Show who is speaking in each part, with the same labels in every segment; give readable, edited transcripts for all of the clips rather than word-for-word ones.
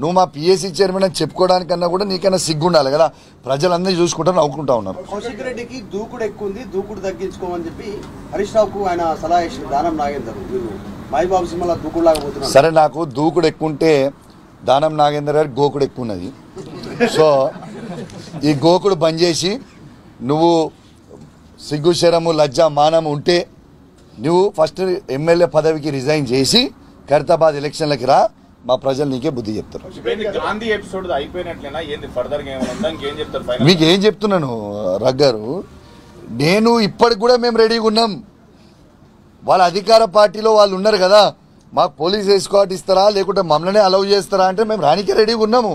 Speaker 1: నువ్వు మా PSC chairman అని చెప్పుకోవడానికన్నా కూడా నీకైనా సిగ్గుండాలి కదా. ప్రజలందరూ చూసుకుంటా నవ్వుకుంటా ఉన్నారు.
Speaker 2: కౌశిక్ రెడ్డికి దూకుడు ఎక్కువ ఉంది, దూకుడు తగ్గించుకోమని చెప్పి హరీష్ రావుకు ఆయన సలహా ఇచ్చిన దానం నాగేందర్ మైబాబు సినిమాలో దూకుడులాగా పోతున్నారు.
Speaker 1: సరే, నాకు దూకుడు ఎక్కువ ఉంటే దానం నాగేందర్ గారికి గోకుడు ఎక్కువ ఉన్నది. సో ఈ గోకుడు బంద్ చేసి నువ్వు సిగ్గు శరము లజ్జ మానము ఉంటే నువ్వు ఫస్ట్ ఎమ్మెల్యే పదవికి రిజైన్ చేసి ఖైరతాబాద్ ఎలక్షన్లకి రా. మా ప్రజలు నీకే బుద్ధి చెప్తారు. మీకు ఏం చెప్తున్నాను రగ్గారు, నేను ఇప్పటికి కూడా మేము రెడీగా ఉన్నాం. వాళ్ళ అధికార పార్టీలో వాళ్ళు ఉన్నారు కదా, మాకు పోలీస్ ఎస్కార్ట్ ఇస్తారా లేకుంటే మమ్మల్ని అలౌ చేస్తారా అంటే మేము రానికే రెడీగా ఉన్నాము.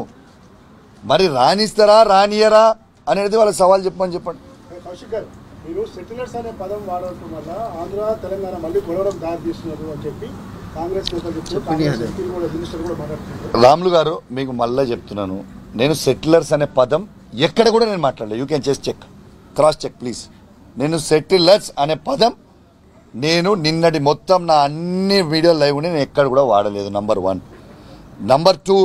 Speaker 1: మరి రానిస్తారా రానియరా అనేది వాళ్ళ సవాల్ చెప్పమని చెప్పండి.
Speaker 3: కౌశిక్ గారు, మీరు సెటిలర్స్ అనే పదం వాడటం వల్ల ఆంధ్ర తెలంగాణ మళ్ళీ గొడవలకు దారి తీస్తున్నారు అని చెప్పి కాంగ్రెస్
Speaker 1: రాములు గారు మీకు మళ్ళీ చెప్తున్నాను, నేను సెటిలర్స్ అనే పదం ఎక్కడ కూడా నేను మాట్లాడలేదు. You can just check, cross check please. నేను సెటిలర్స్ అనే పదం నేను నిన్నటి మొత్తం నా అన్ని వీడియో లైవ్ నేను ఎక్కడ కూడా వాడలేదు. నంబర్ 1. నంబర్ 2,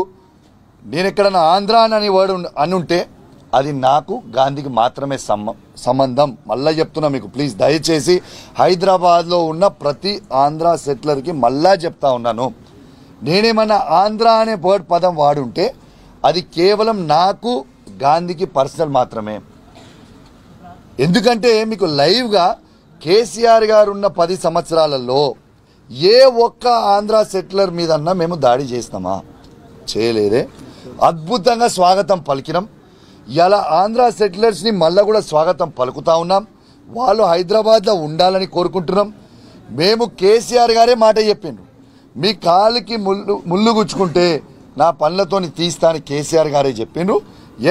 Speaker 1: నేను ఎక్కడన్నా ఆంధ్ర అని వర్డ్ అనుంటే అది నాకు గాంధీకి మాత్రమే సంబంధం. మళ్ళీ చెప్తున్నా మీకు ప్లీజ్, దయచేసి హైదరాబాద్లో ఉన్న ప్రతి ఆంధ్ర సెటిలర్కి మళ్ళా చెప్తా ఉన్నాను, నేనేమన్నా ఆంధ్ర అనే వర్డ్ పదం వాడుంటే అది కేవలం నాకు గాంధీకి పర్సనల్ మాత్రమే. ఎందుకంటే మీకు లైవ్గా కేసీఆర్ గారు ఉన్న 10 సంవత్సరాలలో ఏ ఒక్క ఆంధ్ర సెటిలర్ మీదన్నా మేము దాడి చేసినామా? చేయలేదే. అద్భుతంగా స్వాగతం పలికినాం. ఇలా ఆంధ్ర సెటిలర్స్ని మళ్ళీ కూడా స్వాగతం పలుకుతా ఉన్నాం. వాళ్ళు హైదరాబాద్లో ఉండాలని కోరుకుంటున్నాం. మేము కేసీఆర్ గారే మాట చెప్పిండ్రు, మీ కాలికి ముళ్ళు గుచ్చుకుంటే నా పనులతోని తీస్తా అని కేసీఆర్ గారే చెప్పిండ్రు.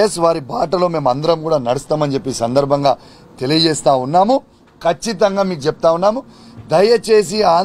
Speaker 1: ఎస్, వారి బాటలో మేము అందరం కూడా నడుస్తామని చెప్పి సందర్భంగా తెలియజేస్తూ ఉన్నాము. ఖచ్చితంగా మీకు చెప్తా ఉన్నాము, దయచేసి